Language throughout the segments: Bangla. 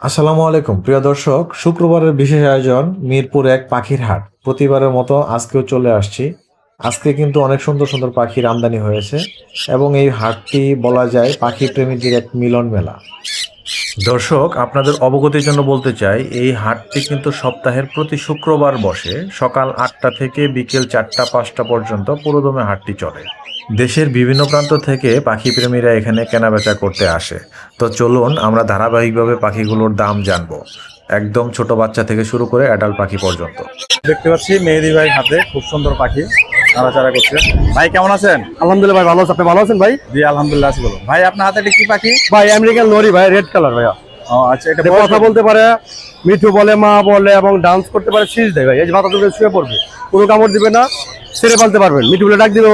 আসসালামু আলাইকুম প্রিয় দর্শক, শুক্রবারের বিশেষ আয়োজন মিরপুর এক পাখির হাট। প্রতিবারের মতো আজকেও চলে আসছি। আজকে কিন্তু অনেক সুন্দর সুন্দর পাখির আমদানি হয়েছে এবং এই হাটটি বলা যায় পাখি প্রেমীদের এক মিলন মেলা। দর্শক, আপনাদের অবগতির জন্য বলতে চাই, এই হাটটি কিন্তু সপ্তাহের প্রতি শুক্রবার বসে। সকাল 8টা থেকে বিকেল 4টা 5টা পর্যন্ত পুরোদমে হাটটি চলে। দেশের বিভিন্ন প্রান্ত থেকে পাখি প্রেমীরা এখানে কেনাবেচা করতে আসে। তো চলুন আমরা ধারাবাহিকভাবে পাখিগুলোর দাম জানবো, একদম ছোট বাচ্চা থেকে শুরু করে অ্যাডাল্ট পাখি পর্যন্ত। দেখতে পাচ্ছি মেহেদি ভাই হাতে খুব সুন্দর পাখি নাড়াচাড়া করছে। ভাই কেমন আছেন? আলহামদুলিল্লাহ ভাই, ভালো আছি। আপনি ভালো আছেন ভাই? জি আলহামদুলিল্লাহ আছি। বলুন ভাই, আপনার হাতে এটা কি পাখি? ভাই আমেরিকান লরি ভাই, রেড কালার ভাইয়া। ও আচ্ছা, এটা এটা কথা বলতে পারে, মিঠু বলে, মা বলে এবং ডান্স করতে পারে, শীষ দেয় ভাই। এই যে মাথা তুলে শুয়ে পড়বে, কোনো কামড় দিবে না, ছেড়ে পালতে পারবেন। মিঠু বলে ডাক দিবে,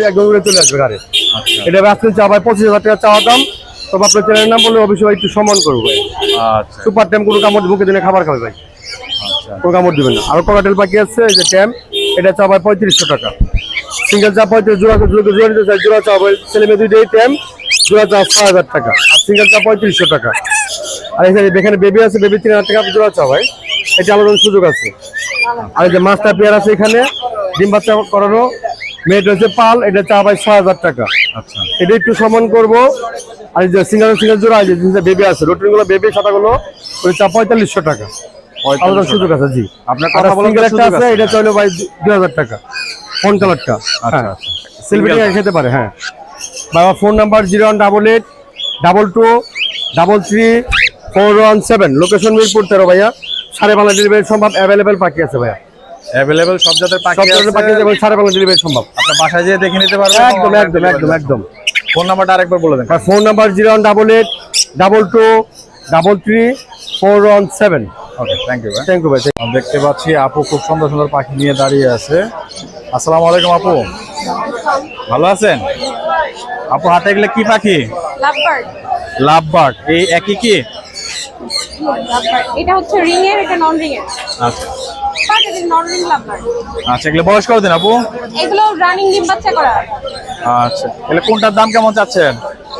একদম উড়ে চলে আসবে ঘরে। এটা আজকে চা ভাই 25,000 টাকা চাওয়া দাম। তবে আপনার চ্যানেলের নাম বললে অবশ্যই একটু সম্মান করবো ভাই। আচ্ছা সুপার ট্যাম, কোনো কামড় মুখে দিলে খাবার খাবে ভাই, কোনো কামড় দিবেন না। আর ককাটেল পাখি আছে এই যে ট্যাম, এটা চা ভাই 3500 টাকা সিঙ্গেল চা। 35 জোড়া চা ভাই, ছেলে মেয়ে দুইটাই ট্যাম, জোড়া চা 6000 টাকা, আর সিঙ্গেল চা 3500 টাকা। আর এখানে বেবি আছে, বেবি 3000 টাকা জোড়া চা ভাই, এটা আলাদা সুযোগ আছে। আর এই যে মাস্টার পেয়ার আছে এখানে, ডিম বাচ্চা করানো, মেয়েটা হচ্ছে পাল, এটা চা ভাই 6000 টাকা। আচ্ছা এটা একটু সমান করবো। আর এই যে সিঙ্গেল জোড়া, এই যে বেবি আছে, রুটিন গুলো বেবি সাদাগুলো, ওই চা 4500 টাকা, আলাদা সুযোগ আছে। জি, আপনার আর কথা বলার সিঙ্গেল একটা সুযোগ আছে, আছে। এটা চাইলে ভাই 2000 টাকা, ফোন কালারটা। আচ্ছা হ্যাঁ, আচ্ছা সেলফি খেতে পারে। হ্যাঁ, বাবা ফোন নাম্বার 0188223417, লোকেশন মিরপুর 13 ভাইয়া। সাড়ে বাংলা ডেলিভারি সম্ভব, অ্যাভেলেবেল পাখি আছে ভাইয়া, অ্যাভেলেবল সব জাতের সব পাখি ধরনের পাখি আছে। আছে এবং সাড়ে বাংলা ডেলিভারি সম্ভব। আপনার বাসায় যেয়ে দেখে নিতে পারবেন। একদম একদম একদম একদম। ফোন নাম্বারটা আরেকবার বলে দেন। আর phone number 0188223417। Okay, thank you ভাই। থ্যাংক ইউ ভাই। দেখতে পাচ্ছি আপু খুব সুন্দর সুন্দর পাখি নিয়ে দাঁড়িয়ে আছে। আসসালামু আলাইকুম আপু, ভালো আছেন? আপু হাতে এগুলো কি পাখি? লাভবার্ড। লাভ বার্ড, এই একই কি? লাভবার্ড এটা হচ্ছে রিং এর, এটা নন রিং এর। আচ্ছা বাট এটা নন রিং লাভবার্ড। আচ্ছা, এগুলো বয়স কতদিন আপু? এগুলো রানিং ডিম বাচ্চা করা। আচ্ছা, এগুলো কোনটার দাম কেমন চাচ্ছেন?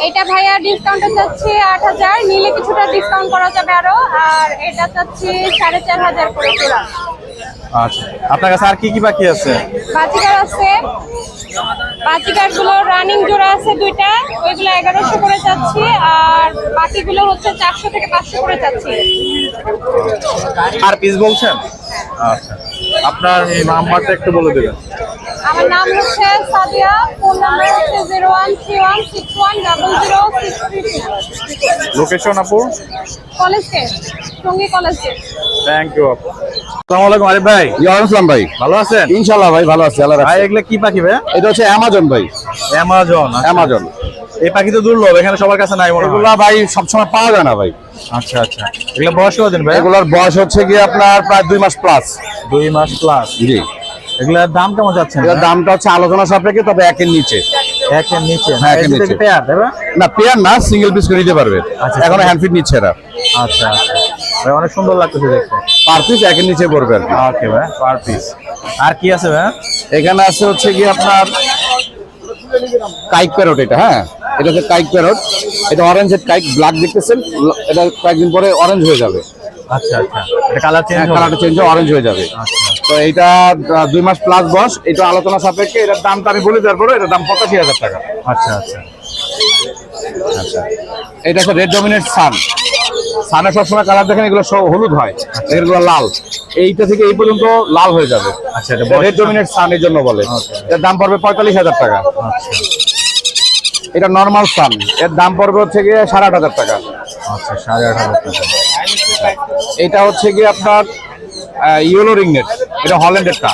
এটা ভাইয়া ডিসকাউন্টে যাচ্ছে 8000, নিলে কিছুটা ডিসকাউন্ট করা যাবে আরো। আর এটা যাচ্ছে 4500 করে জোড়া। আচ্ছা, আপনার কাছে আর কি কি পাখি আছে? বাজিকার আছে, বাজিকার গুলো রানিং জোড়া আছে দুইটা, ওইগুলো 1100 করে যাচ্ছে। আর বাকিগুলো হচ্ছে 400 থেকে 500 করে যাচ্ছে। আর পিস বলছেন? আচ্ছা, আপনার নাম্বারটা একটু বলে দেবেন। আমার নাম হচ্ছে সাদিয়া, ফোন নাম্বার হচ্ছে 0131610063। লোকেশন আপু? College gate, Tongi college gate. Thank you আপু। আসসালামু আলাইকুম আরিফ ভাই, আসসালাম ভাই, ভালো আছেন? ইনশাল্লাহ ভাই ভালো আছি, আল্লাহ ভাই এগুলো কি পাখি ভাই? এটা হচ্ছে অ্যামাজন ভাই, অ্যামাজন। অ্যামাজন। এই পাখি তো দুর্লভ, এখানে সবার কাছে নাই মনে হয়। এগুলা ভাই সবসময় পাওয়া যায় না ভাই। আচ্ছা আচ্ছা, এগুলো বয়স কতদিন ভাই? এগুলার বয়স হচ্ছে কি আপনার প্রায় 2 মাস প্লাস। 2 মাস প্লাস। জি, এগুলোর দাম কেমন যাচ্ছে? এটার দামটা হচ্ছে আলোচনা সাপেক্ষে, তবে একের নিচে। একের নিচে? হ্যাঁ, একের নিচে। পেয়ার দেবে? না, পেয়ার না, সিঙ্গেল পিস করে নিতে পারবে। আচ্ছা, এখন হ্যান্ডফিট নিচ্ছে এরা, আচ্ছা আচ্ছা ভাই, অনেক সুন্দর লাগতেছে দেখতে। পার পিস একের নিচে পড়বে আর কি। ওকে ভাই, পার পিস। আর কি আছে ভাই? এখানে আছে হচ্ছে কি আপনার কাইক প্যারট। এটা হ্যাঁ, এটা হচ্ছে কাইক প্যারট। এটা অরেঞ্জ হেড কাইক, ব্ল্যাক দেখতেছেন, এটা কয়েকদিন পরে অরেঞ্জ হয়ে যাবে। আচ্ছা আচ্ছা, এটা কালার চেঞ্জ হবে? কালারটা চেঞ্জ, অরেঞ্জ হয়ে যাবে। আচ্ছা তো এইটা 2 মাস প্লাস বয়স। এটা আলোচনা সাপেক্ষে, এটার দামটা আমি বলে দেওয়ার পরে এটার দাম 85,000 টাকা। আচ্ছা আচ্ছা আচ্ছা, এটা হচ্ছে রেড ডমিনেট সান। সানে সবসময় কালার দেখেন, এগুলো সব হলুদ হয়, এগুলো লাল। এইটা থেকে এই পর্যন্ত লাল হয়ে যাবে। আচ্ছা, এটা রেড ডমিনেট সান এর জন্য বলে। এর দাম পড়বে 45,000 টাকা। আচ্ছা এটা নর্মাল সান, এর দাম পড়বে হচ্ছে গিয়ে 8,500 টাকা। আচ্ছা, 8,500 টাকা। এটা হচ্ছে গিয়ে আপনার ইয়েলো রিংনেট, এটা হল্যান্ডেরটা।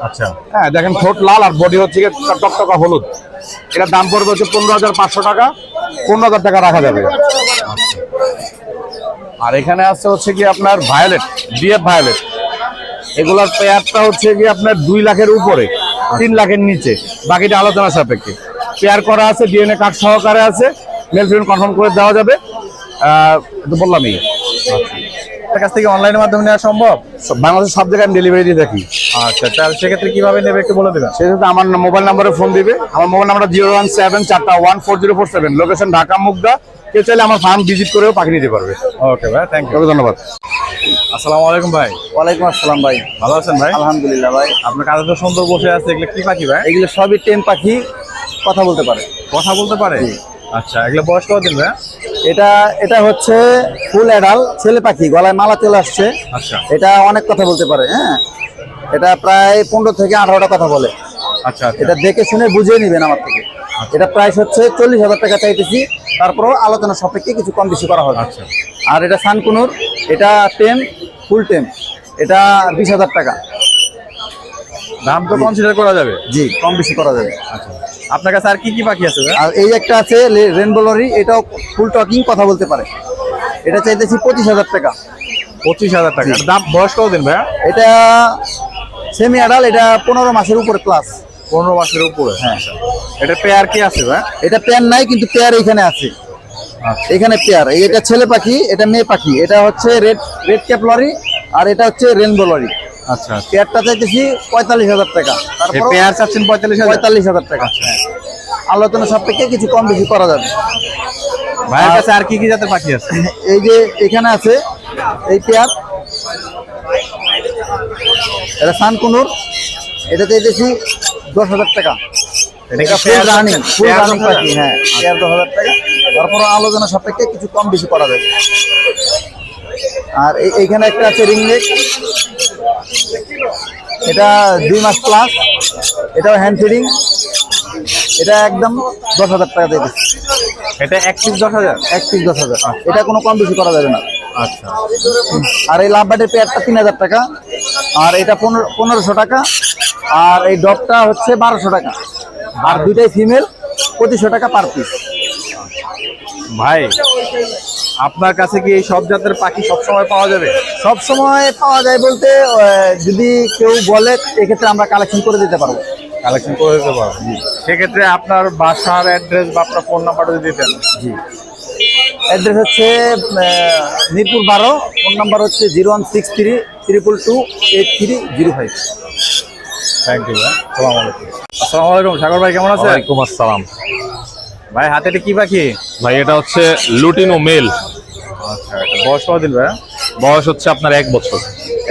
আচ্ছা হ্যাঁ, দেখেন ঠোঁট লাল আর বডি হচ্ছে গিয়ে টকটকা হলুদ। এটার দাম পড়বে হচ্ছে 15,500 টাকা। 15,000 টাকা রাখা যাবে। আর এখানে আছে হচ্ছে কি আপনার ভায়োলেট, ডিএফ ভায়োলেট। এগুলার পেয়ারটা হচ্ছে কি আপনার 2 লাখের উপরে, 3 লাখের নিচে, বাকিটা আলোচনা সাপেক্ষে। পেয়ার করা আছে, ডিএনএ কার্ড সহকারে আছে, মেল ফিমেল কনফার্ম করে দেওয়া যাবে। তো বললামই, আপনার কাছ থেকে অনলাইনের মাধ্যমে নেওয়া সম্ভব? বাংলাদেশের সব জায়গায় আমি ডেলিভারি দিয়ে থাকি। আচ্ছা, তাহলে সেক্ষেত্রে কিভাবে নেবে একটু বলে দেবেন। সেক্ষেত্রে আমার মোবাইল নাম্বারে ফোন দিবে। আমার মোবাইল নাম্বারটা 017 4 1 4047। লোকেশন ঢাকা মুগদা, কেউ চাইলে আমার ফার্ম ভিজিট করেও পাখি নিতে পারবে। ওকে ভাই, থ্যাংক ইউ, ধন্যবাদ। আসসালামু আলাইকুম ভাই। ওয়ালাইকুম আসসালাম ভাই। ভালো আছেন ভাই? আলহামদুলিল্লাহ ভাই। আপনার কাছে তো সুন্দর বসে আছে, এগুলো কি পাখি ভাই? এগুলো সবই টেম পাখি, কথা বলতে পারে। কথা বলতে পারে? আচ্ছা, এগুলো বয়স কতদিন ভাই? এটা হচ্ছে ফুল অ্যাডাল ছেলে পাখি, গলায় মালা চলে আসছে। আচ্ছা এটা অনেক কথা বলতে পারে। হ্যাঁ, এটা প্রায় 15 থেকে 18টা কথা বলে। আচ্ছা আচ্ছা। এটা দেখে শুনে বুঝিয়ে নেবেন আমার থেকে। এটা প্রাইস হচ্ছে 40,000 টাকা চাইতেছি, তারপরেও আলোচনা সাপেক্ষে কিছু কম বেশি করা হবে। আচ্ছা। আর এটা সানকুনুর, এটা টেম, ফুল টেম, এটা 20,000 টাকা। দাম তো কনসিডার করা যাবে? জি, কম বেশি করা যাবে। আচ্ছা, আপনার কাছে আর কি কি পাখি আছে ভাই? আর এই একটা আছে রেনবো লরি, এটাও ফুল টকিং, কথা বলতে পারে। এটা চাইতেছি 25,000 টাকা। 25,000 টাকা। এর দাম বয়স কতদিন ভাই? এটা সেমি অ্যাডাল, এটা 15 মাসের উপরে প্লাস। 15 মাসের উপরে? হ্যাঁ। এটা পেয়ার কি আছে ভাই? এটা পেয়ার নাই, কিন্তু পেয়ার এখানে আছে। আচ্ছা। এখানে পেয়ার, এটা ছেলে পাখি, এটা মেয়ে পাখি। এটা হচ্ছে রেড ক্যাপ লরি, আর এটা হচ্ছে রেনবো লরি। আচ্ছা। পেয়ারটা চাইতেছি 45,000 টাকা। এই তারপর পেয়ার চাচ্ছেন 45,000? 45,000 টাকা। হ্যাঁ, আলোচনা সাপেক্ষে কিছু কম বেশি করা যাবে। ভাইয়ের কাছে আর কি কি জাতের পাখি আছে? এই যে এখানে আছে এই পেয়ার, এটা সানকুনুর, এটা চাইতেছি 10,000 টাকা। এটা এটা কি ফুল পেয়ার রানিং, ফুল পেয়ার রানিং 10,000? পাখি। হ্যাঁ, পেয়ার 10,000 টাকা। তারপর আলোচনা সাপেক্ষে কিছু কম বেশি করা যাবে। আর এইখানে একটা আছে রিংনেক, এটা 2 মাস প্লাস, এটাও হ্যান্ড ফিডিং। এটা একদম 10,000 টাকা চাইতেছি। এটা এক পিস 10,000? এক পিস 10,000। এটা কোনো কম বেশি করা যাবে না। আচ্ছা। আর এই লাভবার্ডের পেয়ারটা 3,000 টাকা, আর এটা 1500 টাকা, আর এই ডগটা হচ্ছে 1200 টাকা, আর দুইটাই ফিমেল, 2500 টাকা পার পিস। ভাই, আপনার কাছে কি এই সব জাতের পাখি সব সময় পাওয়া যাবে? সব সময় পাওয়া যায় বলতে যদি কেউ বলে, এক্ষেত্রে আমরা কালেকশন করে দিতে পারবো। কালেকশন করে দিতে পারবো। সেক্ষেত্রে আপনার বাসার অ্যাড্রেস বা আপনার ফোন নাম্বারটা যদি দিতেন। জি, অ্যাড্রেস হচ্ছে মিরপুর 12, ফোন নাম্বার হচ্ছে 0163222305। থ্যাংক ইউ ভাই। আসসালামু আলাইকুম। আসসালামু আলাইকুম সাগর ভাই, কেমন আছেন? ওয়ালাইকুম আসসালাম। ভাই, হাতে এটা কি পাখি? ভাই এটা হচ্ছে লুটিনো মেল। আচ্ছা, এটা বয়স কতদিন ভাই? বয়স হচ্ছে আপনার 1 বছর।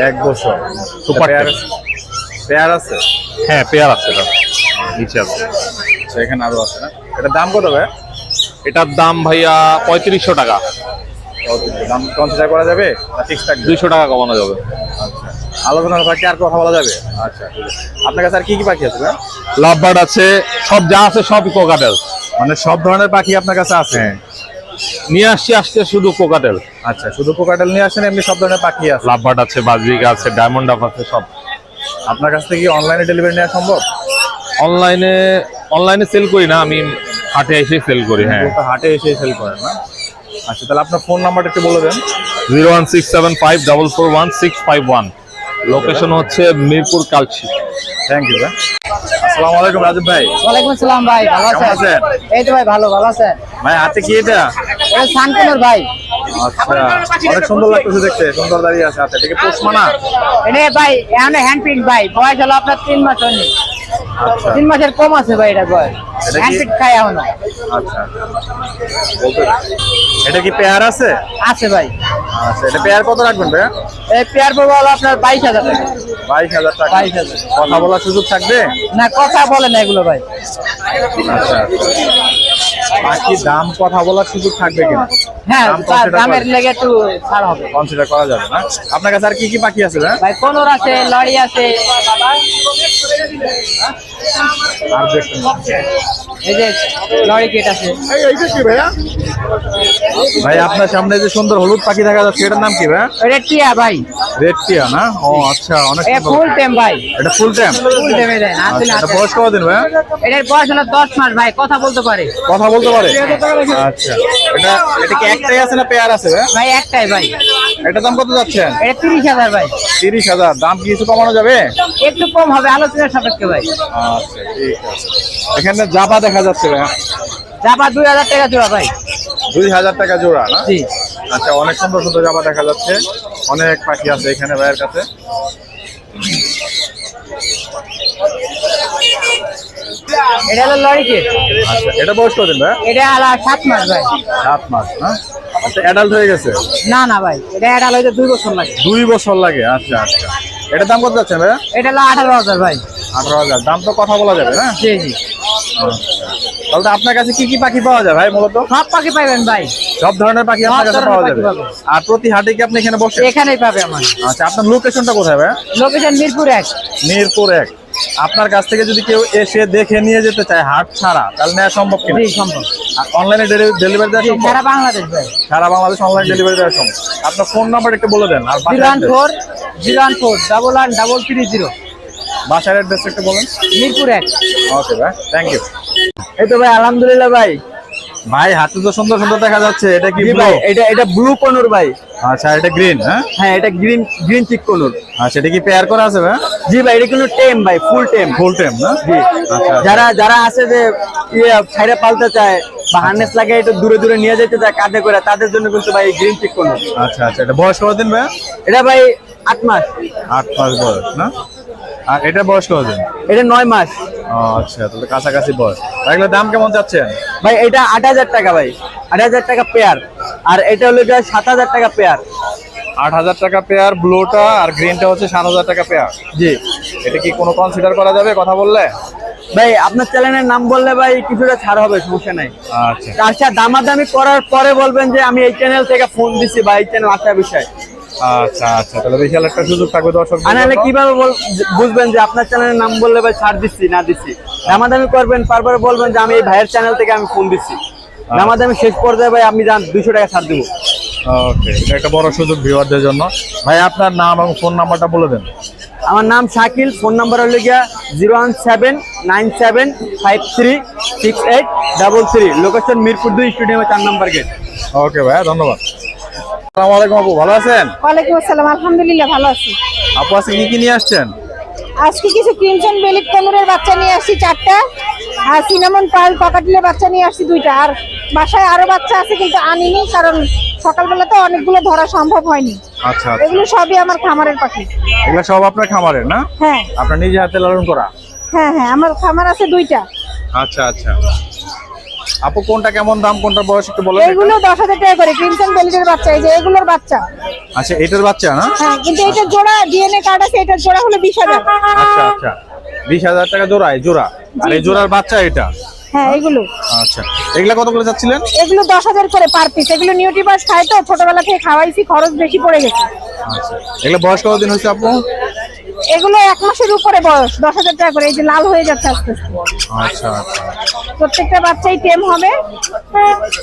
1 বছর। সুপার পেয়ার টেম। পেয়ার আছে? হ্যাঁ, পেয়ার আছে এটা নিচে আছে। আচ্ছা, এখানে আরো আছে না? এটার দাম কত ভাই? এটার দাম ভাইয়া 3500 টাকা। দাম কনসিডার করা যাবে না ফিক্স থাকবে? 200 টাকা কমানো যাবে। আচ্ছা, আলোচনার ফাঁকে আর কথা বলা যাবে? আচ্ছা, ঠিক আছে। আপনার কাছে আর কি কি পাখি আছে ভাই? লাভবার্ড আছে, সব যা আছে সবই কোকাটেল। মানে সব ধরনের পাখি আপনার কাছে আছে? নিয়ে আসছে শুধু কোকাটেল। আচ্ছা, শুধু কোকাটেল নিয়ে আসেন, এমনি সব ধরনের পাখি আছে? লাভবার্ড আছে, বাজরিকা আছে, ডায়মন্ড ডাব আছে, সব। আপনার কাছ থেকে অনলাইনে ডেলিভারি নেওয়া সম্ভব? অনলাইনে সেল করি না, আমি হাটে এসে সেল করি। হ্যাঁ, তো হাটে এসে সেল করেন না? আচ্ছা, তাহলে আপনার ফোন নাম্বারটা একটু বলে দেন। 01675441651। লোকেশন হচ্ছে মিরপুর কালচি। থ্যাংক ইউ ভাই। আসসালামু আলাইকুম রাজীব ভাই। ওয়ালাইকুম আসসালাম ভাই, ভালো কেমন আছেন? আছেন? এই তো ভাই ভালো আছেন? ভাই, হাতে কি এটা? এটা সানকুনুর ভাই। আচ্ছা, অনেক সুন্দর লাগতেছে দেখতে, সুন্দর দাঁড়িয়ে আছে হাতে। এটা কি পোষ মানা? এটা ভাই এখন হ্যান্ড পিক ভাই, বয়স হলো আপনার 3 মাস হয়নি। আচ্ছা 3 মাসের কম আছে ভাই এটা বয়স। এটা কি- হ্যান্ড পিক খায় এখনো। আচ্ছা, বলতে এটা কি পেয়ার আছে? আছে ভাই। আচ্ছা, এটা পেয়ার কত রাখবেন ভাই? এই পেয়ার পড়বে হলো আপনার 22,000 টাকা। 22,000 টাকা। 22,000। কথা বলার সুযোগ থাকবে? না, কথা বলে না এগুলো ভাই। আচ্ছা, পাখির দাম কথা বলার সুযোগ থাকবে কিনা? হ্যাঁ, দাম consider দামের করা- লেগে একটু ছাড় হবে। কনসিডার করা যাবে না? আপনার কাছে আর কি কি পাখি আছে ভাই? ভাই কোনোর আছে, লরি আছে, আর দেখুন। এই যে লরি কেট আছে। ভাই, আপনার সামনে যে সুন্দর হলুদ পাখি দেখা যাচ্ছে, এটার নাম কি ভাই? এটা টিয়া ভাই। রেড টিয়া না? ও আচ্ছা, অনেক এ সুন্দর। ফুল টেম ভাই। এটা ফুল টাইম? ফুল টেমে দেন। আসলে এটা বয়স কতদিন ভাই? এটার বয়স হলো 10 মাস ভাই, কথা বলতে পারে। কথা বলতে পারে? আচ্ছা, এটা কি একটাই আছে না পেয়ার আছে ভাই? ভাই একটাই ভাই। এটার দাম কত যাচ্ছেন? এটা 30,000 ভাই। 30,000। দাম কি কিছু কমানো যাবে? একটু কম হবে আলোচনার সাপেক্ষে ভাই। আচ্ছা, ঠিক আছে। এখানে জাবা দেখা যাচ্ছে ভাই, জাবা 2,000 টাকা জোড়া ভাই। 2,000 টাকা জোড়া না? জি। আচ্ছা, অনেক সুন্দর সুন্দর জাবা দেখা যাচ্ছে, অনেক পাখি আছে এখানে ভাইয়ের কাছে। এটা হলো লরিকে, আচ্ছা, এটা বয়স কতদিন ভাই? এটা হলো 7 মাস ভাই। 7 মাস না? আচ্ছা, অ্যাডাল্ট হয়ে গেছে? না না ভাই, এটা এটা হলো 2 বছর লাগে। 2 বছর লাগে। আচ্ছা আচ্ছা, এটার দাম কত যাচ্ছে ভাই? এটা হলো 18,000 ভাই। 18,000। দাম তো কথা বলা যাবে না? জি জি, তাহলে তো আপনার কাছে কি কি পাখি পাওয়া যায় ভাই মূলত? সব পাখি পাইবেন ভাই, সব ধরনের পাখি সব আপনার কাছে ধরনের পাওয়া পাখি যাবে। পাবেন। আর প্রতি হাটে কি আপনি এখানে বসেন? এখানেই পাবে আমার। আচ্ছা, আপনার লোকেশনটা কোথায় ভাই? লোকেশন মিরপুর 1। মিরপুর 1। আপনার কাছ থেকে যদি কেউ এসে দেখে নিয়ে যেতে চায় হাট ছাড়া, তাহলে নেওয়া সম্ভব কিনা? জি সম্ভব, অনলাইনে ডেলিভারি দেওয়া জি, সম্ভব? সারা বাংলাদেশ ভাই। সারা বাংলাদেশ অনলাইন ডেলিভারি দেওয়া সম্ভব। আপনার ফোন নাম্বার একটু বলে দেন। আর 014 বাসার অ্যাড্রেস একটু বলেন। মিরপুর 1। ওকে ভাই, থ্যাংক ইউ। এই তো ভাই আলহামদুলিল্লাহ ভাই। ভাই হাতে তো সুন্দর সুন্দর দেখা যাচ্ছে, এটা কি জি ব্লু? ভাই, এটা ব্লু কনুর ভাই। আচ্ছা, এটা গ্রিন। হ্যাঁ হ্যাঁ, এটা গ্রিন চিক কনুর। আচ্ছা, এটা কি পেয়ার করা আছে ভাই? জি ভাই, এটা কিন্তু টেম ভাই, ফুল টেম। ফুল টেম না? জি, আচ্ছা, যারা আছে যে ছাইরে পালতে চায় বা হার্নেস লাগে একটু দূরে দূরে নিয়ে যেতে চায় কাঁধে করে, তাদের জন্য কিন্তু ভাই গ্রিন চিক কনুর। আচ্ছা আচ্ছা, এটা বয়স কতদিন ভাই? এটা ভাই 8 মাস। 8 মাস বয়স না? আর এটা বয়স কতদিন? এটা 9 মাস। ও আচ্ছা, তাহলে কাছাকাছি বয়স। এগুলোর দাম কেমন যাচ্ছেন? ভাই এটা 8,000 টাকা ভাই, 8,000 টাকা পেয়ার। আর এটা হলো গিয়ে 7,000 টাকা পেয়ার। 8,000 টাকা পেয়ার ব্লুটা, আর গ্রিনটা হচ্ছে 7,000 টাকা পেয়ার। জি এটা কি কোনো কনসিডার করা যাবে কথা বললে? ভাই, আপনার চ্যানেলের নাম বললে ভাই কিছুটা ছাড় হবে, সমস্যা নাই। আচ্ছা আচ্ছা, দামাদামি করার পরে বলবেন যে আমি এই চ্যানেল থেকে ফোন দিছি বা এই চ্যানেল আসার বিষয়। আচ্ছা আচ্ছা, তাহলে বিশাল একটা সুযোগ থাকবে দর্শক। আর নাহলে কিভাবে বুঝবেন যে আপনার চ্যানেলের নাম বললে ভাই ছাড় দিচ্ছি না দিচ্ছি? দামাদামি করবেন, তারপরে বলবেন যে আমি এই ভাইয়ের চ্যানেল থেকে আমি ফোন দিচ্ছি। দামাদামি শেষ পর্যায়ে ভাই আপনি যান 200 টাকা ছাড় দিব। ওকে, এটা একটা বড় সুযোগ ভিউয়ারদের জন্য। ভাই আপনার নাম এবং ফোন নাম্বারটা বলে দেন। আমার নাম শাকিল, ফোন নাম্বার হলো গিয়া 01797536833। লোকেশন মিরপুর 2 স্টেডিয়ামের 4 নম্বর গেট। ওকে ভাই, ধন্যবাদ। আসসালামু আলাইকুম আপু, ভালো আছেন? ওয়ালাইকুম আসসালাম, আলহামদুলিল্লাহ ভালো আছি। আপু আজকে কি কি নিয়ে আসছেন? আজকে কিছু ক্রিমসন বেলিক কনুরের বাচ্চা নিয়ে আসছি 4টা, আর সিনামন পার্ল ককাটেলের বাচ্চা নিয়ে আসছি 2টা। আর বাসায় আরো বাচ্চা আছে কিন্তু আনিনি, কারণ সকালবেলা তো অনেকগুলো ধরা সম্ভব হয়নি। আচ্ছা আচ্ছা, এগুলো সবই আমার খামারের পাখি। এগুলো সব আপনার খামারের না? হ্যাঁ আপনার নিজে হাতে লালন করা? হ্যাঁ হ্যাঁ, আমার খামার আছে 2টা। আচ্ছা আচ্ছা। আপু কোনটা কেমন দাম, কোনটা বয়স একটু বলেন। এগুলো 10,000 টাকা করে ক্রিমসন বেলিকের বাচ্চা, এই যে এগুলোর বাচ্চা। আচ্ছা, এটার বাচ্চা না? হ্যাঁ, কিন্তু এটার জোড়া ডিএনএ কার্ড আছে, এটার জোড়া হলো 20,000। আচ্ছা আচ্ছা, 20,000 টাকা জোড়া জোড়া। আর এই জোড়ার বাচ্চা এটা? হ্যাঁ এগুলো আচ্ছা, এগুলা কত করে যাচ্ছিলেন? এগুলো 10,000 করে পার পিস। এগুলো নিউট্রিবাস খায় তো, ছোটবেলা থেকে খাওয়াইছি, খরচ বেশি পড়ে গেছে। আচ্ছা, এগুলা বয়স কতদিন হয়েছে আপু? এগুলো 1 মাসের উপরে বয়স, 10,000 টাকা করে। এই যে লাল হয়ে যাচ্ছে আস্তে আস্তে। আচ্ছা আচ্ছা প্রত্যেকটা বাচ্চাই টেম হবে,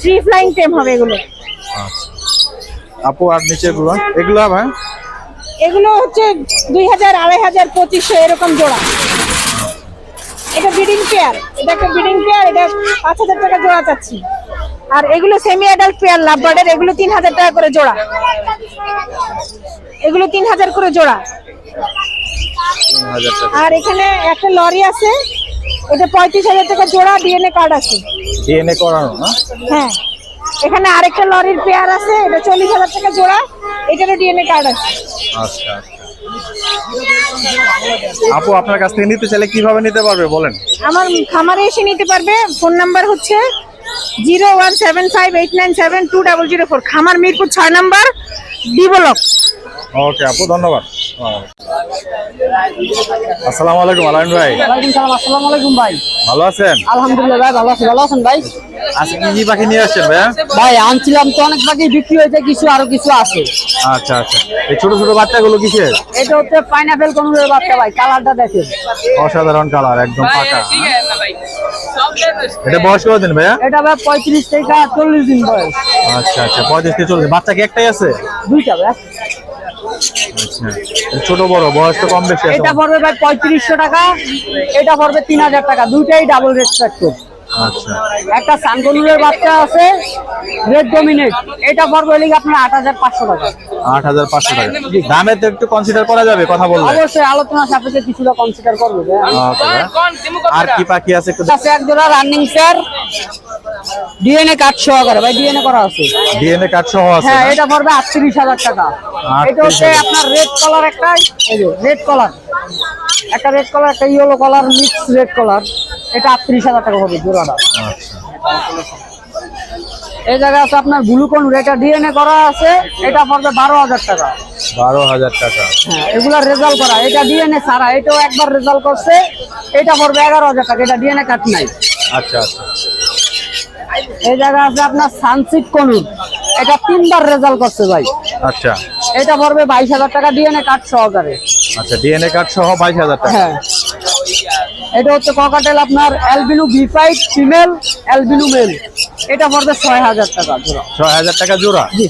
3 ফ্লাইং টেম হবে এগুলো। আচ্ছা। আপু আর নিচে এগুলা ভাই? এগুলো হচ্ছে 2,000, 2,500, 2,500 এরকম জোড়া। এটা ব্রিডিং পেয়ার, এটা একটা ব্রিডিং পেয়ার, এটা 5,000 টাকা জোড়া চাচ্ছি। আর এগুলো সেমি অ্যাডাল্ট পেয়ার লাভবার্ডের, এগুলো 3,000 টাকা করে জোড়া। এগুলো 3,000 করে জোড়া। 3,000 টাকা। আর এখানে একটা লরি আছে, এটা 35,000 টাকা জোড়া, ডিএনএ কার্ড আছে। ডিএনএ করানো না? হ্যাঁ, এখানে আরেকটা লরির পেয়ার আছে, এটা 40,000 টাকা জোড়া, এটারও ডিএনএ কার্ড আছে। আচ্ছা আচ্ছা। আপু আপনার কাছ থেকে নিতে চাইলে কিভাবে নিতে পারবে বলেন? আমার খামারে এসে নিতে পারবে। ফোন নাম্বার হচ্ছে 01758972004। খামার মিরপুর 6 নাম্বার, ডি ব্লক। ওকে আপু, ধন্যবাদ। আসসালামু আলাইকুম আলামিন ভাই, ওয়ালাইকুম সালাম। আসসালামু আলাইকুম ভাই। ভালো আছেন? আলহামদুলিল্লাহ ভাই, ভালো আছি। ভালো আছেন ভাই? আজকে কি কি পাখি নিয়ে আসছেন ভাইয়া? ভাই আনছিলাম তো অনেক পাখি, বিক্রি হয়েছে কিছু, আরো কিছু আছে। আচ্ছা আচ্ছা, এই ছোট ছোট বাচ্চাগুলো কিসের? এটা হচ্ছে পাইনাপেল কনুরের বাচ্চা ভাই, কালারটা দেখেন। অসাধারণ কালার, একদম পাকা। এটা বয়স কতদিন ভাইয়া? এটা ভাই 35 থেকে 40 দিন বয়স। আচ্ছা আচ্ছা, 35 থেকে 40। বাচ্চা কি একটাই আছে? 2টা ভাই। আচ্ছা, ছোট বড় বয়স তো কম বেশি আছে? এটা পড়বে ভাই 3500 টাকা, এটা পড়বে 3,000 টাকা। দুইটাই ডাবল রেসপেক্ট। আচ্ছা একটা সানকনুরের বাচ্চা আছে রেড ডমিনেট, এটা পড়বে লিগে আপনার 8,500 টাকা। 8,500 টাকা। দামে তো একটু কনসিডার করা যাবে কথা বললে? অবশ্যই আলোচনা সাপেক্ষে কিছুটা কনসিডার করবে। ওকে, আর কি পাখি আছে একটু? আছে এক জোড়া রানিং স্যার, ডিএনএ কার্ড সহকারে ভাই, ডিএনএ করা আছে। ডিএনএ কার্ড সহ আছে হ্যাঁ, না? এটা পড়বে 38,000 টাকা। এটা হচ্ছে 38,000 আপনার রেড কলার, একটা এই যে রেড কলার, একটা রেড কলার, একটা ইয়েলো কলার, মিক্স রেড কলার। এটা 38,000 টাকা হবে জোড়াটা। এই জায়গায় আছে আপনার গ্লুকন, এটা ডিএনএ করা আছে, এটা পড়বে 12,000 টাকা। 12,000 টাকা। হ্যাঁ, এগুলা রেজাল্ট করা, এটা ডিএনএ ছাড়া, এটাও একবার রেজাল্ট করছে, এটা পড়বে 11,000 টাকা। এটা ডিএনএ কাট নাই। আচ্ছা আচ্ছা। এই জায়গায় আছে আপনার সানসিট কনুর, এটা 3বার রেজাল্ট করছে ভাই। আচ্ছা এটা পড়বে 22,000 টাকা ডিএনএ কার্ড সহকারে। আচ্ছা, ডিএনএ কার্ড সহ 22,000 টাকা। হ্যাঁ, এটা হচ্ছে ককাটেল আপনার অ্যালবিনো বি5 ফিমেল, অ্যালবিনো মেল। এটা পড়বে 6,000 টাকা জোড়া। 6,000 টাকা জোড়া। জি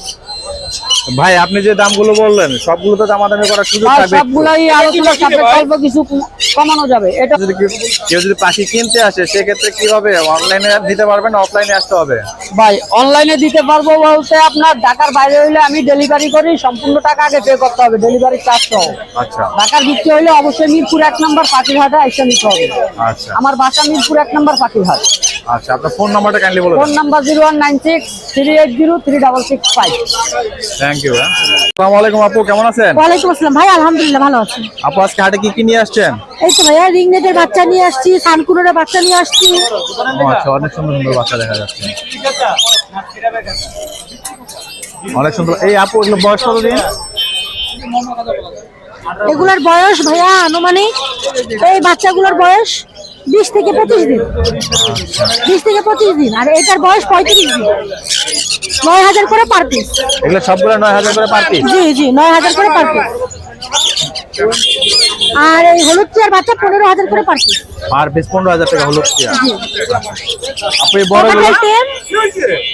ভাই আপনি যে দামগুলো বললেন সবগুলো তো দামাদামি করার সুযোগ আর থাকবে। সবগুলাই আলোচনার সাপেক্ষে অল্প কিছু কমানো যাবে। এটা যদি কেউ যদি পাখি কিনতে আসে সেক্ষেত্রে কিভাবে, অনলাইনে দিতে পারবেন না অফলাইনে আসতে হবে? ভাই অনলাইনে দিতে পারবো বলতে আপনার ঢাকার বাইরে হইলে আমি ডেলিভারি করি, সম্পূর্ণ টাকা আগে পে করতে হবে, ডেলিভারি চার্জ সহ। আচ্ছা ঢাকার ভিত্তি হইলে অবশ্যই মিরপুর 1 নম্বর পাখিরহাটে এসে নিতে হবে। আচ্ছা আমার বাসা মিরপুর 1 নম্বর পাখিরহাট। আচ্ছা, আপনার ফোন নাম্বারটা কাইন্ডলি বলে ফোন দেন। নাম্বার 0196-380-3665। Thank you. আসসালামু আলাইকুম আপু, কেমন আছেন? ওয়ালাইকুম আসসালাম ভাই, আলহামদুলিল্লাহ ভালো আছি। আপু আজকে হাটে কি কি নিয়ে আসছেন? এই তো ভাইয়া রিংনেটের বাচ্চা নিয়ে আসছি, সানকুনোরের বাচ্চা নিয়ে আসছি। আচ্ছা, অনেক সুন্দর সুন্দর বাচ্চা দেখা যাচ্ছে, অনেক সুন্দর। এই আপু এগুলো বয়স কত দিন? এগুলোর বয়স ভাইয়া আনুমানিক, এই বাচ্চাগুলোর বয়স 20 থেকে 25 দিন। 20 থেকে 25 দিন। আর এটার বয়স 35 দিন। 9,000 করে পার পিস। এগুলো সবগুলো 9,000 করে পার পিস? জি জি, 9,000 করে পার পিস। আর এই হলুদ টিয়ার বাচ্চা 15,000 করে পার পিস। পার পিস 15,000 টাকা হলো। জি। আপু এই বড়গুলো? ককাটেল টেম,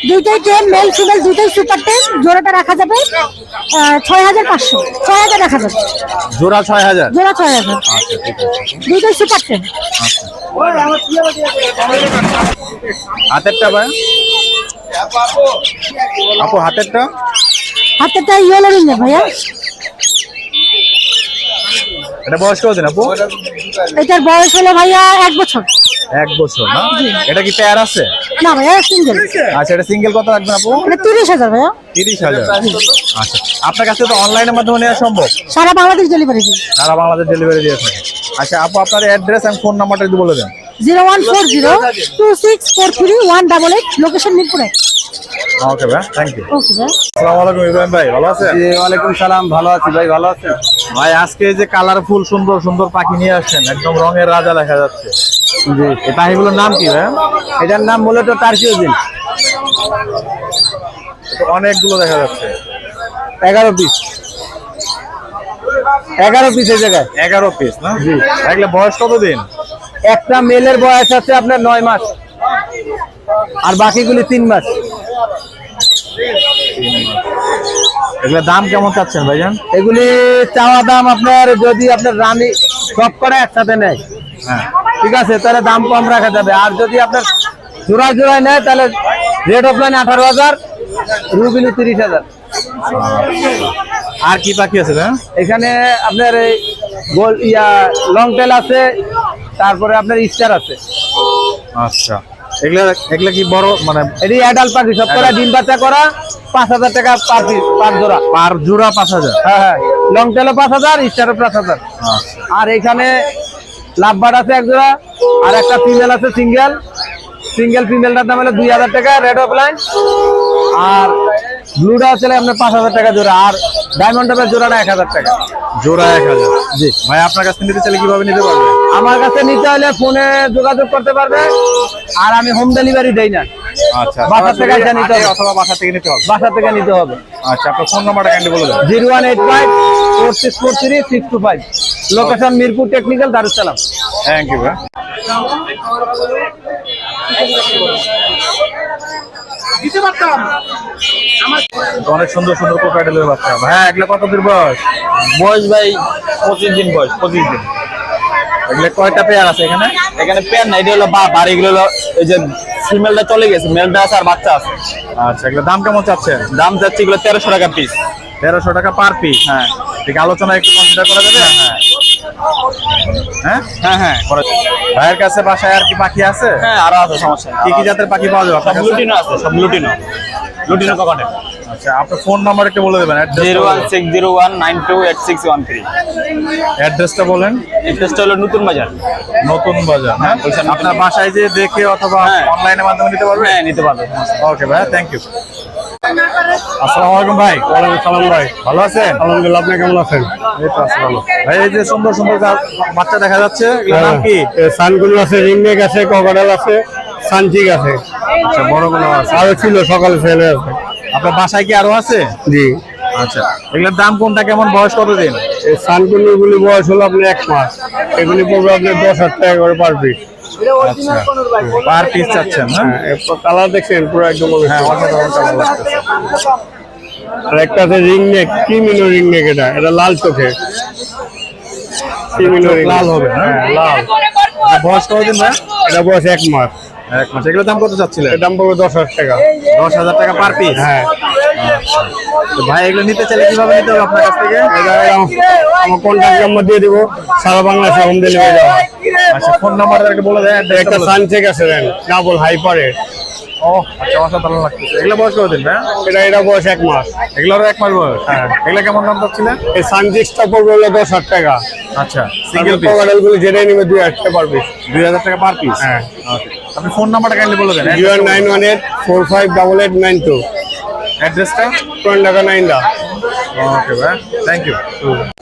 দুইটাই টেম, মেল ফিমেল দুইটাই সুপার টেম। জোড়াটা রাখা যাবে 6,500। 6,000 রাখা যাবে। জোড়া 6,000? জোড়া 6,000। আচ্ছা ঠিক আছে। দুইটাই সুপার টেম। হাতেরটা ভাই? আপু হাতেরটা? হাতেরটা ইয়েলো রিংনেট ভাইয়া। এটা বয়স কত দিন আপু? এটার বয়স হলো ভাইয়া 1 বছর। 1 বছর না? এটা কি পেয়ার আছে? না ভাইয়া, সিঙ্গেল। আচ্ছা, এটা সিঙ্গেল কত রাখবেন আপু? এটা 30,000 ভাইয়া। 30,000। আচ্ছা, আপনার কাছে তো অনলাইনের মাধ্যমে নেওয়া সম্ভব? সারা বাংলাদেশ ডেলিভারি দিই। সারা বাংলাদেশ ডেলিভারি দিয়ে থাকে। আচ্ছা আপু, আপনার অ্যাড্রেস এবং ফোন নাম্বারটা একটু বলে দেন। 0140-2643-188, লোকেশন মিরপুর 1। ওকে ভাই, থ্যাংক ইউ। ওকে ভাই। আসসালামু আলাইকুম ইব্রাহিম ভাই, ভালো আছেন? ওয়ালাইকুম সালাম, ভালো আছি ভাই, ভালো আছেন? ভাই আজকে এই যে কালারফুল সুন্দর সুন্দর পাখি নিয়ে আসছেন, একদম রঙের রাজা দেখা যাচ্ছে। জি, এই পাখিগুলোর নাম কি ভাই? এটার নাম মূলত টার্কিওজিন। তো অনেকগুলো দেখা যাচ্ছে। 11 পিস। 11 পিস এই জায়গায়। 11 পিস না? জি। এগুলো বয়স কত দিন? একটা মেলের বয়স আছে আপনার 9 মাস, আর বাকিগুলি 3 মাস। এগুলোর দাম কেমন চাচ্ছেন ভাইজান? এগুলি চাওয়া দাম আপনার, যদি আপনার রানী সব করে একসাথে নেয়, হ্যাঁ, ঠিক আছে, তাহলে দাম কম রাখা যাবে। আর যদি আপনার জোড়ায় জোড়ায় নেয় তাহলে রেট অফলাইন 18,000, রুবিলি 30,000। আর কি পাখি আছে ভাই? এখানে আপনার এই গোল লং টেল আছে, তারপরে আপনার স্টার আছে। আচ্ছা, এগুলা এগুলা কি বড় মানে? এটি অ্যাডাল্ট পাখি, সব করা ডিম বাচ্চা করা। 5,000 টাকা পার পিস, পার জোড়া। পার জোড়া 5,000? হ্যাঁ হ্যাঁ, লং টেলও 5,000, স্টারও 5,000। আর এখানে লাভবার্ড আছে 1 জোড়া, আর একটা ফিমেল আছে সিঙ্গেল। সিঙ্গেল ফিমেলটার দাম হলো 2,000 টাকা রেড অফ লাইন। আর ব্লুটা হচ্ছে আপনার 5,000 টাকা জোড়া। আর ডায়মন্ড অফের জোড়াটা 1,000 টাকা জোড়া। 1,000? জি। ভাই আপনার কাছে নিতে চাইলে কিভাবে নিতে পারবে? আমার কাছে নিতে হলে ফোনে যোগাযোগ করতে পারবে, আর আমি হোম ডেলিভারি দেই না। আচ্ছা, বাসা থেকে এসে নিতে হবে। অথবা বাসা থেকে নিতে হবে? বাসা থেকে নিতে হবে। আচ্ছা, আপনার ফোন নাম্বারটা কাইন্ডলি বলে দেন। 0185-4643-625, location Mirpur technical, Darussalam. Thank you ভাই। অনেক সুন্দর সুন্দর কোকাটেলের বাচ্চা। হ্যাঁ, এগুলো কত দিন বয়স? বয়স ভাই 25 দিন বয়স। 25 দিন। এগুলো কয়টা পেয়ার আছে এখানে? এখানে পেয়ার না, এটা হলো বাড়ি, এগুলো হলো এই যে ফিমেলটা চলে গেছে, মেলটা আছে আর বাচ্চা আছে। আচ্ছা, এগুলো দাম কেমন চাচ্ছেন? দাম যাচ্ছে এগুলো 1300 টাকা পিস। 1300 টাকা পার পিস? হ্যাঁ। ঠিক, আলোচনা একটু কনসিডার করা যাবে? হ্যাঁ হ্যাঁ হ্যাঁ হ্যাঁ, করা যাবে। ভাইয়ের কাছে বাসায় আর কি পাখি আছে? হ্যাঁ আরো আছে, সমস্যা নেই। কি কি জাতের পাখি পাওয়া যাবে আপনার কাছে? লুটিনো আছে, সব লুটিনো ককাটেল। আচ্ছা, আপনার ফোন নাম্বার একটু বলে দেবেন, 01601928613। অ্যাড্রেসটা বলেন। অ্যাড্রেসটা হলো নতুন বাজার। নতুন বাজার, হ্যাঁ। আপনার বাসায় যে দেখে অথবা হ্যাঁ। অনলাইনের মাধ্যমে নিতে পারবে? হ্যাঁ নিতে পারবে। ওকে ভাই, থ্যাংক ইউ। আসসালামু আলাইকুম ভাই। ওয়ালাইকুম সালাম ভাই। ভালো আছেন? আলহামদুলিল্লাহ, আপনি কেমন আছেন? এই তো আছি ভালো। ভাই এই যে সুন্দর সুন্দর বাচ্চা দেখা যাচ্ছে, এগুলোর নাম কি? সানগুলো আছে, রিংনেক আছে, ককাটেল আছে, সানচিক আছে। আচ্ছা, বড়গুলো আছে। আরো ছিল, সকালে ছেলে আছে। আপনার বাসায় কি আরো আছে? জি, আচ্ছা, এগুলোর দাম কোনটা কেমন, বয়স কতদিন? এই সানগুলি বয়স হলো আপনি 1 মাস। এগুলি পড়বে আপনি 10,000 টাকা করে পার পিস। আচ্ছা, পার পিস চাচ্ছেন না? কালার দেখছেন পুরো একদম। হ্যাঁ, অসাধারণ কালার লাগতেছে। আর একটা আছে রিংনেক, ক্রিমিনো রিংনেক, এটা লাল চোখে। ক্রিমিনো রিংনেক লাল হবে, হ্যাঁ? লাল। বয়স কতদিন ভাই? এটা বয়স 1 মাস। 1 মাস। এগুলোর দাম কত চাচ্ছিলেন? এর দাম পড়বে 10,000 টাকা। 10,000 টাকা পার পিস। হ্যাঁ, তো ভাই এগুলো নিতে চাইলে কিভাবে নিতে হবে আপনার কাছ থেকে? এটা আমার কন্ট্যাক্ট নাম্বার দিয়ে দিব, সারা বাংলাদেশে হোম ডেলিভারি দেওয়া হয়। আচ্ছা, ফোন নাম্বারটা একটু বলে দেন। একটা সানচেক আছে দেন, ডাবল হাইপারে। ও আচ্ছা, অসাধারণ লাগতেছে। এগুলো বয়স কতদিন ভাই? এটা বয়স 1 মাস। এগুলোর 1 মাস বয়স। হ্যাঁ, এগুলো কেমন দাম চাচ্ছিলেন? এই সানচেকটা পড়বে হলো 10,000 টাকা। আচ্ছা, সিঙ্গেল পিস ককাটেল গুলি যেটাই নিবে 2,000 টাকা পার পিস। 2,000 টাকা পার পিস। হ্যাঁ, আপনি ফোন নাম্বারটা কাইন্ডলি বলে দেন। 0918458892। অ্যাড্রেসটা? পুরান ঢাকা 9 ওকে ভাই, থ্যাংক ইউ।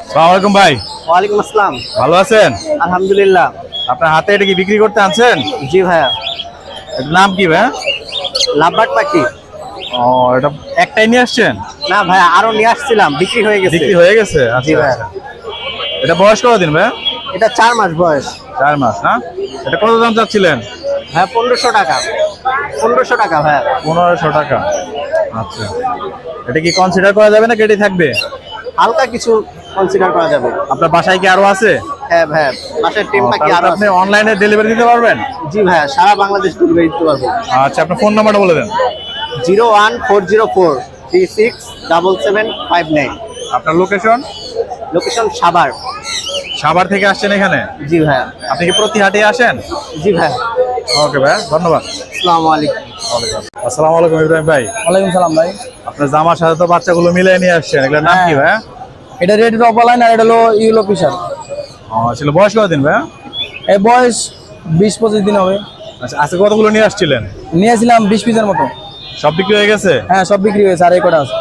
আসসালামু আলাইকুম ভাই। ওয়ালাইকুম আসসালাম। ভালো আছেন? আলহামদুলিল্লাহ। আপনার হাতে এটা কি বিক্রি করতে আনছেন? জি ভাইয়া। এটার নাম কি ভাই? লাভবার্ড পাখি। ও, এটা একটাই নিয়ে আসছেন? না ভাইয়া, আরো নিয়ে আসছিলাম, বিক্রি হয়ে গেছে। বিক্রি হয়ে গেছে? জি আচ্ছা ভাই। আচ্ছা। এটা বয়স কতদিন ভাই? এটা 4 মাস বয়স। 4 মাস না? এটা কত দাম চাচ্ছিলেন? হ্যাঁ 1500 টাকা। 1500 টাকা ভাইয়া। 1500 টাকা। আচ্ছা, এটা কি কনসিডার করা যাবে না কেটে থাকবে? হালকা কিছু কনসিডার করা যাবে। আপনার বাসায় কি আরো আছে? হ্যাঁ ভাইয়া, বাসার টিম পাখি তাহলে আরো আপনি আছে। অনলাইনে ডেলিভারি দিতে পারবেন? জি ভাইয়া, সারা বাংলাদেশ ডেলিভারি দিতে পারবো। আচ্ছা, আপনার ফোন নাম্বারটা বলে দেন। 01404367759। আপনার লোকেশন? লোকেশন সাভার। সাভার থেকে আসছেন এখানে? জি ভাইয়া। আপনি কি প্রতি হাটে আসেন? জি ভাইয়া। ওকে ভাই, ধন্যবাদ। আসসালামু আলাইকুম। আসসালামু আলাইকুম ইব্রাহিম ভাই। ওয়ালাইকুম সালাম ভাই। আপনার জামার সাথে তো বাচ্চাগুলো মিলিয়ে নিয়ে আসছেন, এগুলোর নাম কি ভাই? এটা রেড রপালাইন আর এটা হলো ইউলো পিসার। ছিল বয়স কতদিন ভাই? এই বয়স 20-25 দিন হবে। আচ্ছা, আজকে কতগুলো নিয়ে আসছিলেন? নিয়েছিলাম 20 পিসের মতো। সব বিক্রি হয়ে গেছে? হ্যাঁ সব বিক্রি হয়েছে, আর এই কটা আছে।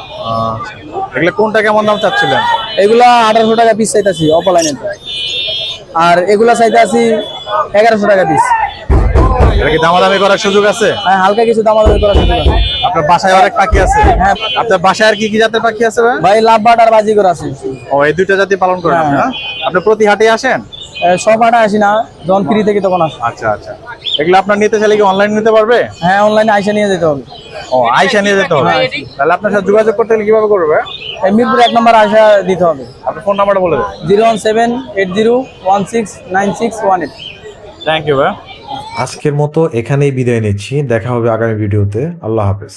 আচ্ছা, এগুলো কোনটা কেমন দাম চাচ্ছিলেন? এগুলা 1800 টাকা পিস চাইতাছি অপালাইনের, আর এগুলা চাইতাছি 1100 টাকা পিস। এটা কি দামাদামি করার সুযোগ আছে? হ্যাঁ হালকা কিছু দামাদামি করা যাবে। আপনার বাসায় অনেক পাখি আছে? হ্যাঁ আপনার বাসায় আর কি কি জাতের পাখি আছে ভাই? ভাই, লাভবার্ড আর বাজিগর আছে। ও, এই দুইটা জাতি পালন করেন আপনি? হ্যাঁ। আপনি প্রতি হাটে আসেন? সব হাটা আসি না, যখন ফ্রি থেকে তখন আসি। আচ্ছা আচ্ছা, এগুলো আপনার নিতে চাইলে কি অনলাইন নিতে পারবে? হ্যাঁ অনলাইনে আইসা নিয়ে যেতে হবে। ও, আইসা নিয়ে যেতে হবে? তাহলে আপনার সাথে যোগাযোগ করতে হলে কিভাবে করবে? এই মিরপুর 1 নম্বর আইসা দিতে হবে। আপনার ফোন নাম্বারটা বলে দেন। 01780169618। থ্যাংক ইউ ভাই। আজকের মতো এখানেই বিদায় নিচ্ছি, দেখা হবে আগামী ভিডিওতে। আল্লাহ হাফেজ।